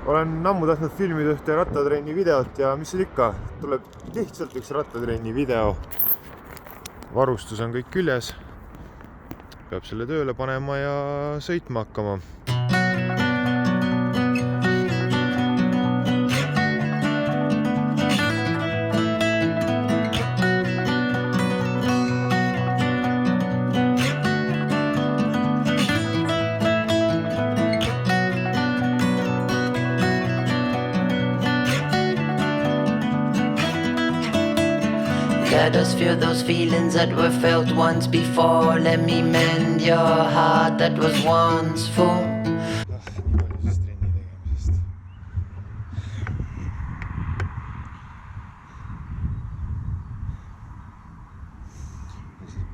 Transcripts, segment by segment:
Olen ammu tahtnud filmida ühte rattatrenni videot ja mis seal ikka, tuleb lihtsalt üks rattatrenni video. Varustus on kõik küljes. Peab selle tööle panema ja sõitma hakkama. Let us feel those feelings that were felt once before. Let me mend your heart that was once full.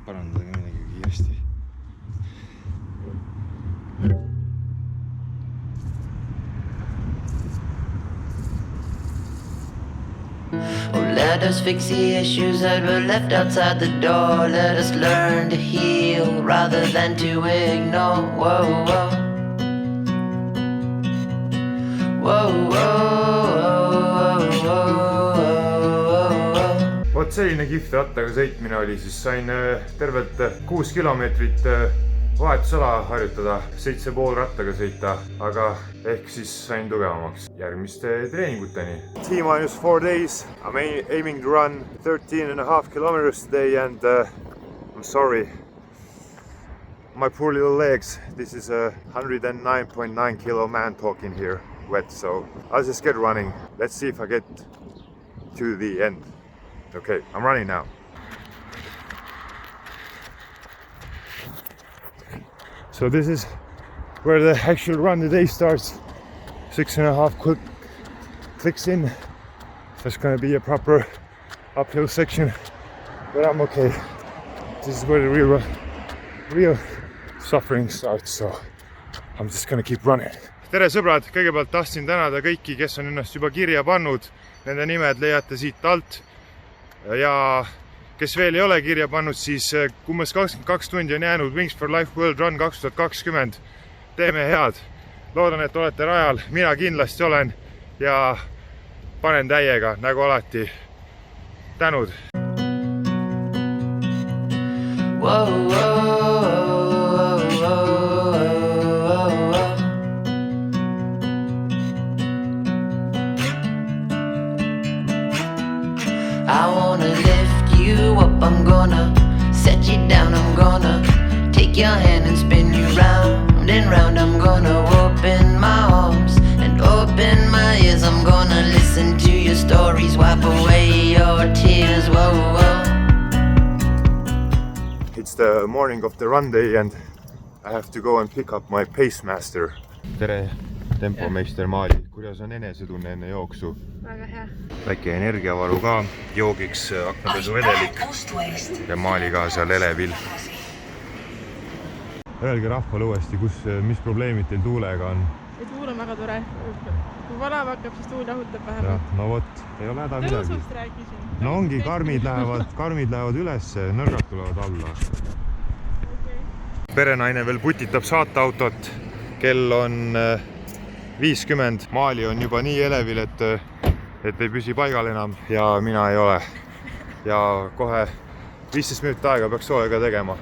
Parandada ka midagi kiiresti. Let us fix the issues that were left outside the door. Let us learn to heal rather than to ignore. Whoa, whoa. Whoa, whoa, whoa. Vot selline kihvt rattaga sõitmine oli, siis sain tervelt 6 kilomeetrit vahetusala harjutada, 7,5 rattaga sõita, aga ehk siis sain tugevamaks järgmiste treeninguteni. T-4 days, I'm aiming to run 13.5 kilometers today and I'm sorry, my poor little legs. This is a 109.9 kilo man talking here, wet, so I'll just get running. Let's see if I get to the end. Okay, I'm running now. So this is where the actual run today starts. 6.5 clicks in. There's gonna be a proper uphill section, but I'm okay. This is where the real suffering starts, so I'm just gonna keep running. Tere sõbrad, kõigepealt tahtsin tänada kõiki, kes on ennast juba kirja pannud. Nende nimed leiate siit alt. Ja kes veel ei ole kirja pannud, siis umbes 22 tundi on jäänud Wings for Life World Run 2020. Teeme head. Loodan, et olete rajal. Mina kindlasti olen ja panen täiega, nagu alati. Tänud. Whoa, whoa, whoa. I wanna lift you up, I'm gonna set you down, I'm gonna take your hand and spin you round and round. I'm gonna open my arms and open my ears. I'm gonna listen to your stories, wipe away your tears. Whoa, whoa. It's the morning of the run day and I have to go and pick up my pacemaster. Tere, tempomeister Maali. Kuidas on enesetunne enne jooksu? Väga hea. Väike energiavaru ka, joogiks aknapesu vedelik ja Maali ka seal elevil. Öelge rahvale uuesti, mis probleemid teil tuulega on? Tuul on väga tore. Kui valav hakkab, siis tuul jahutab vähemalt. No vot, ei ole häda midagi. Tõusust rääkisin. No ongi, karmid lähevad üles, nõrgad tulevad alla. Perenaine veel putitab saateautot. Kell on 50. Maali on juba nii elevil, et ei püsi paigal enam ja mina ei ole. Ja kohe 15 minutit aega peaks hoolega tegema.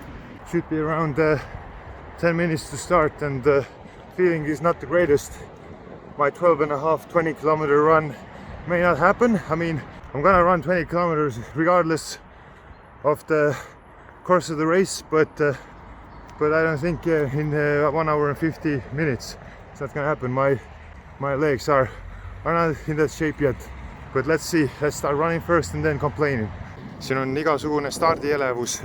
Should be around 10 minutes to start and the feeling is not the greatest. My 12.5 20 kilometer run may not happen. I mean, I'm gonna run 20 kilometers regardless of the course of the race, but I don't think in 1 hour and 50 minutes it's not gonna happen. My legs are not in that shape yet, but let's see. Let's start running first and then complaining. Siin on igasugune stardielevus,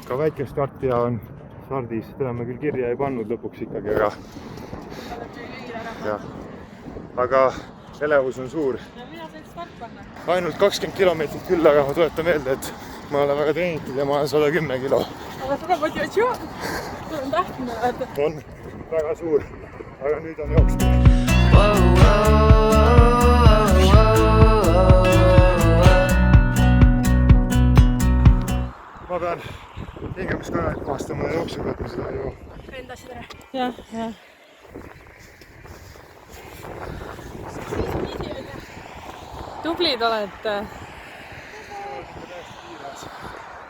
ka väike startija on stardis, teda me küll kirja ei pannud lõpuks ikkagi, aga elevus on suur. Ainult 20 kilomeetrit küll, aga ma tuletan meelde, et ma olen väga treenitud ja ma olen 110 kilo. Aga seda motivatsioon, see on tähtne. On väga suur, aga nüüd on jooksnud. Ma pean hingamiskonnad maastama ja jooksu võtma seda ju. Enda asja tere. Jah. tublid olete.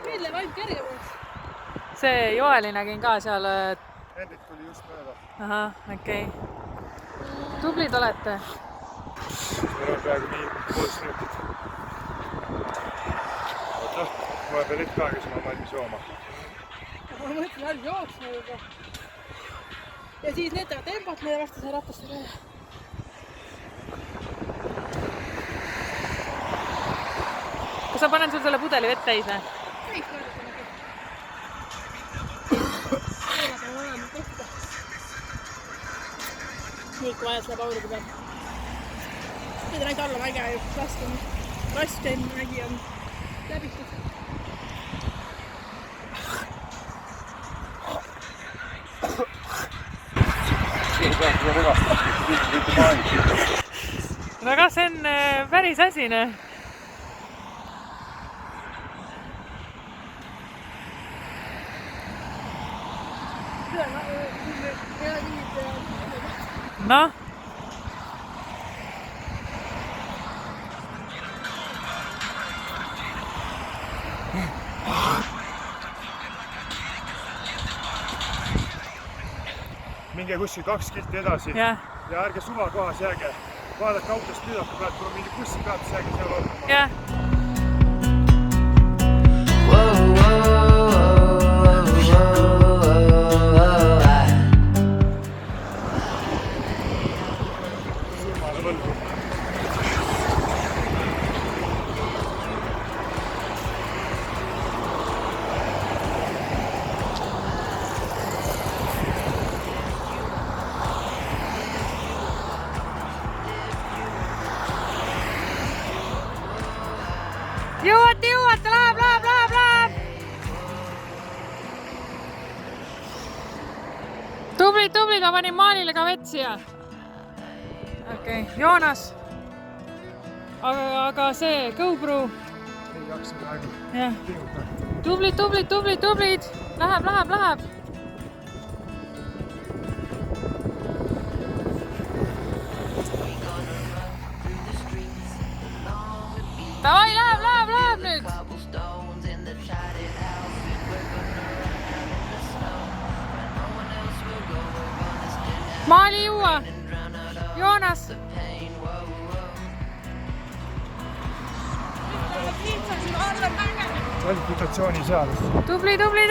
Meil läheb ainult kergemaks. See Joeli nägin ka seal. Hendrik tuli just mööda. Ahah, okei. Tublid olete. Meil on peaaegu nii 3 minutit. Oota, ma pean hetk aega, siis ma valmis jooma. Ma mõtlen ainult jooksma juba. Ja siis need teevad tempot meile vastu see ratasse peale. Kas sa panen sul selle pudeli vett täis või? Kõik vaadatamegi. Vaatame olema kohta. Nüüd kui vajas läheb aurigi peal. Nüüd on ainult alla mäge ju. Lasken mägi on läbitud. Aga see on päris asi, ne? Noh? Minge kuskil 2 kilti edasi Ja ärge suvakohas jääge. Vaadake autost püdata praegu, kui on mingi bussi peatus, jääge seal ootama. ja. Surmale võlgu. Jõuate, läheb. Tublid, ma panin Maalile ka vett siia. Okei, Joonas. Aga see GoPro. Ei jaksa praegu. Jah. Pinguta. Tublid. Läheb. Davai, läheb nüüd. Maali juua. Joonas. Kvalifikatsiooni seal. Tubli. Tubli.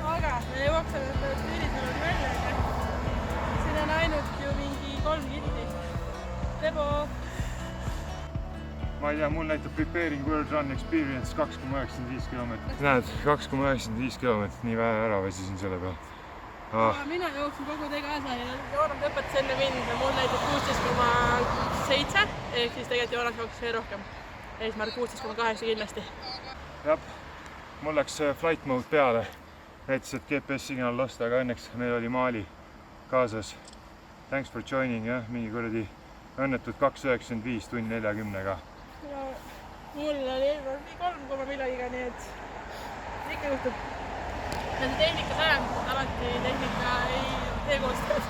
Aga me jookseme Piirismäel välja. Siin on ainult ju mingi 3 kilti. Tebo. Ma ei tea, mul näitab Preparing World Run Experience 2,95 kilomeetrit. Näed, 2,95 kilomeetrit, nii vähe ära väsisin selle peal. Mina jooksin kogu tee kaasa ja Joonas õpetas enne mind ja mul näitab 16,7 ehk siis tegelikult Joonas jooksis veel rohkem. Eesmärk 16,8 kindlasti. Jah, mul läks flight mode peale. Näitas, et GPS-signaal lasta, aga õnneks meil oli Maali kaasas. Thanks for joining, jah, mingi kuradi õnnetud 2,95 tund 40-ga. Mul oli eelmärk 3 millegagi, nii et ikka juhtub. Ja see tehnika sajand, alati tehnika ei tee koostööd.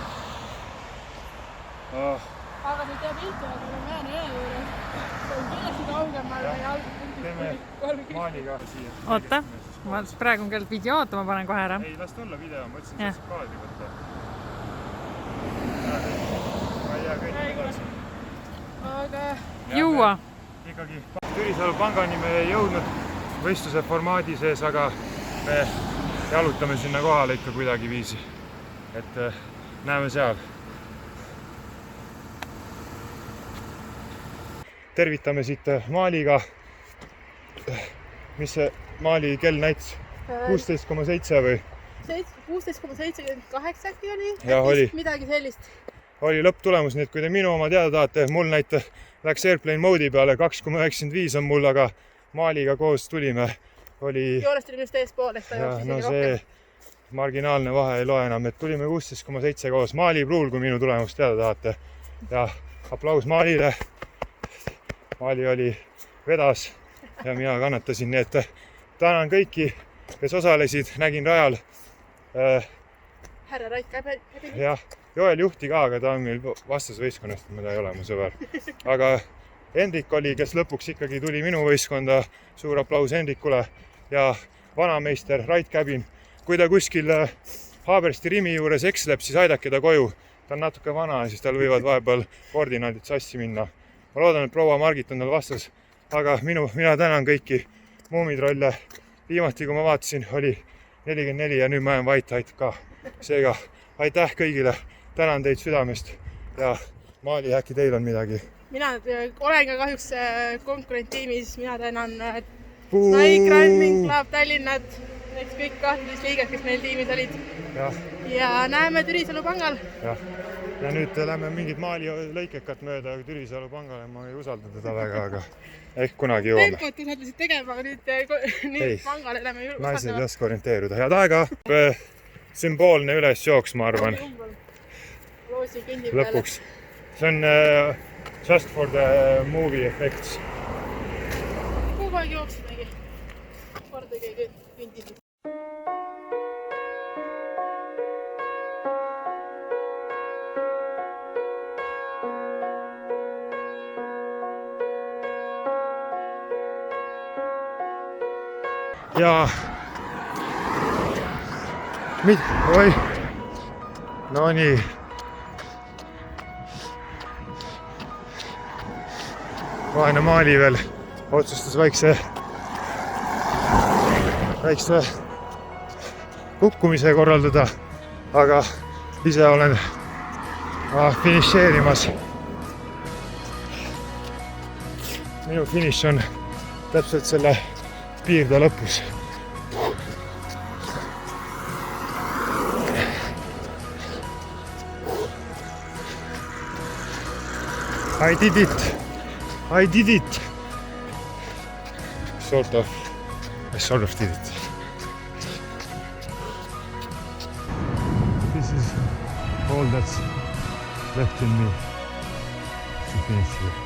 Aga nüüd teeb pilti, aga ma jään üle juures. See on kindlasti kaugemal või alguspunktist. Teeme Maaliga siia. Oota, ma praegu on kell video oota, ma panen kohe ära. Ei, las olla video, ma ütlesin, et saab kaadri võtta. Ma ei jää kõik edasi. Aga Juua. Ikkagi Türisalu pangani me ei jõudnud võistluse formaadi sees, aga me jalutame sinna kohale ikka kuidagi viisi. Et näeme seal. tervitame siit Maaliga. Mis see Maali kell näitas? 16,7 või? 16,78 äkki oli. Ja oli. Midagi sellist. Oli lõpptulemus, nii et kui te minu oma teada tahate, mul läks airplane mode'i peale 2,95 on mul, aga Maaliga koos tulime. Joonest tuli minust eespool, ehk ta jooksis isegi rohkem. Marginaalne vahe ei loe enam, et tulime 16,7 koos Maali pruul, kui minu tulemust teada tahate. Ja aplaus Maalile. Maali vedas ja mina kannatasin, nii et tänan kõiki, kes osalesid, nägin rajal. Härra Rait Käbi. Jah, Joel juhti ka, aga ta on meil vastasvõistkonnast, mida ei ole mu sõber. Aga Hendrik oli, kes lõpuks ikkagi tuli minu võistkonda. Suur aplaus Hendrikule ja vanameister Rait Käbin. Kui ta kuskil Haabersti Rimi juures eksleb, siis aidake ta koju. Ta on natuke vana ja siis tal võivad vahepeal koordinaadid sassi minna. Ma loodan, et proua Margit on tal vastas, aga mina tänan kõiki muumitrolle. Viimati, kui ma vaatasin, oli 44 ja nüüd ma jään vait, aitab ka. Seega, aitäh kõigile, tänan teid südamest ja Maali, äkki teil on midagi? Mina olen ka kahjuks konkurenttiimis, mina tänan Nike Running Club Tallinnat, eks kõik 12 liiget, kes meil tiimis olid. Ja näeme Türisalu pangal. Ja nüüd lähme mingid Maali lõikekat mööda Türisalu pangale, ma ei usalda teda väga, aga ehk kunagi jõuame. Tempot usaldasid tegema, aga nüüd pangale lähme usaldama. Naised ei oska orienteeruda. Head aega! Sümboolne ülesjooks, ma arvan. Lõpuks. See on just for the movie effects. Kogu aeg jooksimegi. Korda keegi kõndis. Ja oi, no nii. Vaene Maali veel otsustas väikse kukkumise korraldada, aga ise olen finišeerimas. Minu finiš on täpselt selle piirde lõpus. I did it. I sort of did it. This is all that's left in me to finish here.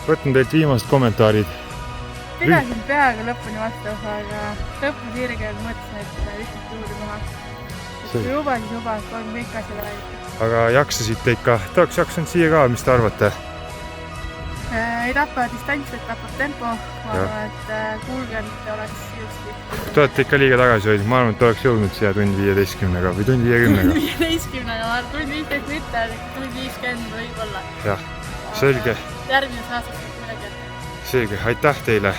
Võtan teilt viimast kommentaarid. Pidasin peaaegu lõpuni vastu, aga lõpus hirgel mõtlesin, et lihtsalt tuuri maha. Kui juba, siis juba, et on kõik asjad räägida. Aga jaksasite ikka, tahaks jaksanud siia ka, mis te arvate? Ei tapa distants, et tapab tempo, aga et kulgemine oleks just. Te olete ikka liiga tagasi hoidnud, ma arvan, et oleks jõudnud siia tund 15-ga või tund 50-ga. Tund 15-ga, ma arvan, tund 15 mitte, tund 50 võib olla. Jah, selge. Järgmine saastas midagi. Selge, aitäh teile!